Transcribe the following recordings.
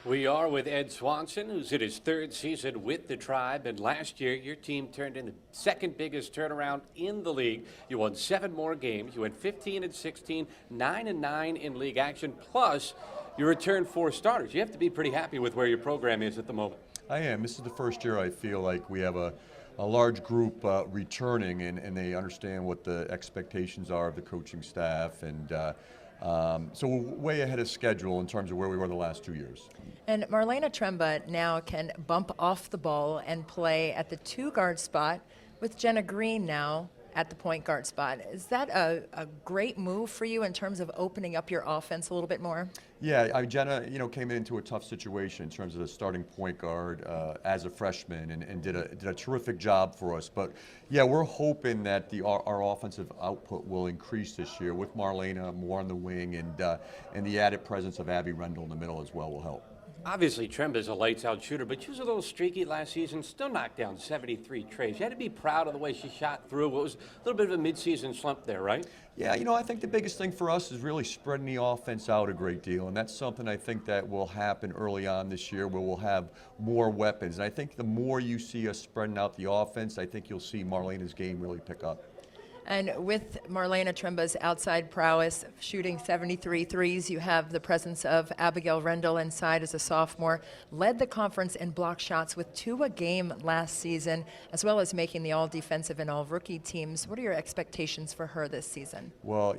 We are with Ed Swanson, who's in his third season with the Tribe. And last year, your team turned in the second biggest turnaround in the league. You won 7 more games. You went 15-16, 9-9 in league action. Plus, you returned 4 starters. You have to be pretty happy with where your program is at the moment. I am. This is the first year I feel like we have a large group returning, and they understand what the expectations are of the coaching staff. And so we're way ahead of schedule in terms of where we were the last 2 years. And Marlena Tremba now can bump off the ball and play at the 2-guard spot with Jenna Green now at the point guard spot. Is that a great move for you in terms of opening up your offense a little bit more? Yeah, Jenna, came into a tough situation in terms of the starting point guard as a freshman, and did a terrific job for us. But yeah, we're hoping that our offensive output will increase this year with Marlena more on the wing, and the added presence of Abby Rendell in the middle as well will help. Obviously, Tremba's a lights-out shooter, but she was a little streaky last season, still knocked down 73 trays. You had to be proud of the way she shot through. What was a little bit of a midseason slump there, right? Yeah, I think the biggest thing for us is really spreading the offense out a great deal, and that's something I think that will happen early on this year, where we'll have more weapons. And I think the more you see us spreading out the offense, I think you'll see Marlena's game really pick up. And with Marlena Tremba's outside prowess, shooting 73 threes, you have the presence of Abigail Rendell inside as a sophomore, led the conference in block shots with 2 a game last season, as well as making the all-defensive and all-rookie teams. What are your expectations for her this season? Well,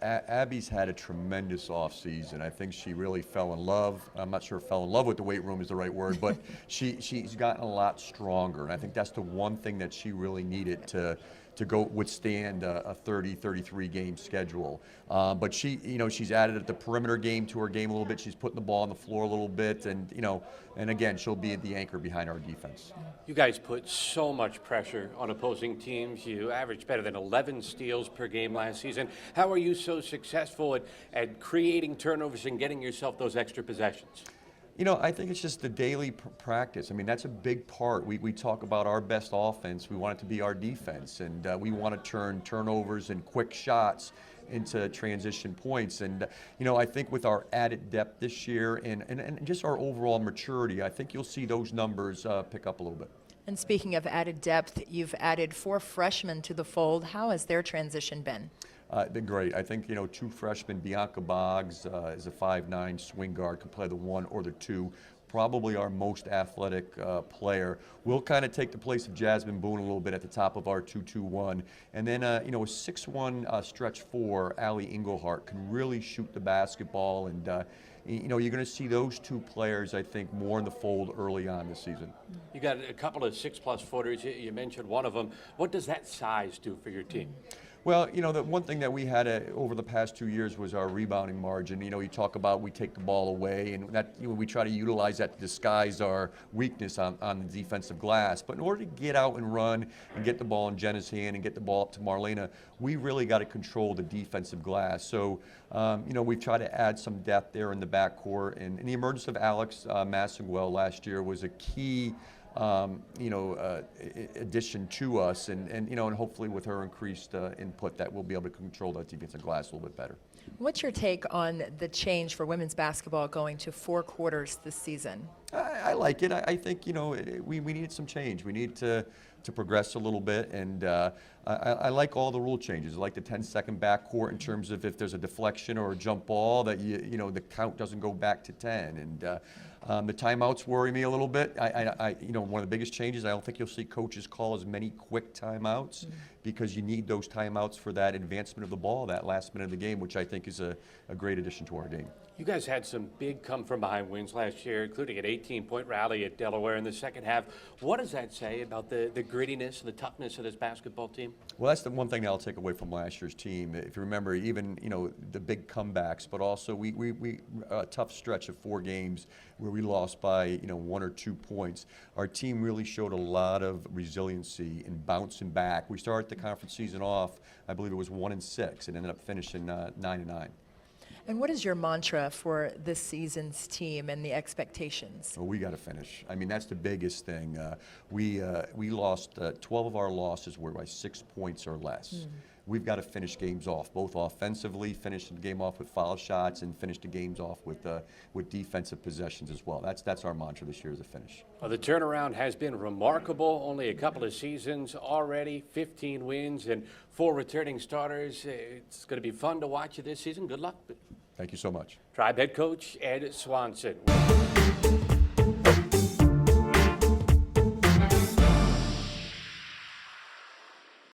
Abby's had a tremendous offseason. I think she really fell in love. I'm not sure fell in love with the weight room is the right word, but she's gotten a lot stronger. And I think that's the one thing that she really needed to go withstand a 33 game schedule. But she's added the perimeter game to her game a little bit. She's putting the ball on the floor a little bit, and again, she'll be the anchor behind our defense. You guys put so much pressure on opposing teams. You averaged better than 11 steals per game last season. How are you so successful at creating turnovers and getting yourself those extra possessions? I think it's just the daily practice. I mean, that's a big part. We talk about our best offense. We want it to be our defense, and we want to turn turnovers and quick shots into transition points. And, I think with our added depth this year and just our overall maturity, I think you'll see those numbers pick up a little bit. And speaking of added depth, you've added 4 freshmen to the fold. How has their transition been? Been great. I think, 2 freshmen, Bianca Boggs is a 5'9" swing guard, can play the 1 or the 2. Probably our most athletic player. Will kind of take the place of Jasmine Boone a little bit at the top of our 2-2-1. And then, a 6'1" stretch 4, Allie Engelhart, can really shoot the basketball. And, you're going to see those 2 players, I think, more in the fold early on this season. You got a couple of 6+ footers. You mentioned one of them. What does that size do for your team? Well, the one thing that we had over the past 2 years was our rebounding margin. You talk about we take the ball away, and that we try to utilize that to disguise our weakness on the defensive glass. But in order to get out and run and get the ball in Jenna's hand and get the ball up to Marlena, we really got to control the defensive glass. So, we've tried to add some depth there in the backcourt, and the emergence of Alex Massingwell last year was a key addition to us, and hopefully with her increased input, that we'll be able to control that defensive glass a little bit better. What's your take on the change for women's basketball going to 4 quarters this season? I like it. I think we needed some change. We need to progress a little bit, and I like all the rule changes. I like the 10-second backcourt in terms of if there's a deflection or a jump ball that the count doesn't go back to 10, and the timeouts worry me a little bit. One of the biggest changes, I don't think you'll see coaches call as many quick timeouts because you need those timeouts for that advancement of the ball, that last minute of the game, which I think is a great addition to our game. You guys had some big come-from-behind wins last year, including an 18-point rally at Delaware in the second half. What does that say about the grittiness, the toughness of this basketball team? Well, that's the one thing that I'll take away from last year's team. If you remember, even the big comebacks, but also we a tough stretch of 4 games where we lost by 1 or 2 points. Our team really showed a lot of resiliency in bouncing back. We started the conference season off, I believe it was 1-6, and ended up finishing 9-9. And what is your mantra for this season's team and the expectations? Well, we got to finish. I mean, that's the biggest thing. We lost 12 of our losses were by 6 points or less. we've got to finish games off, both offensively, finish the game off with foul shots, and finish the games off with defensive possessions as well. That's our mantra this year, is a finish. Well, the turnaround has been remarkable. Only a couple of seasons already, 15 wins and 4 returning starters. It's going to be fun to watch you this season. Good luck. Thank you so much. Tribe head coach Ed Swanson.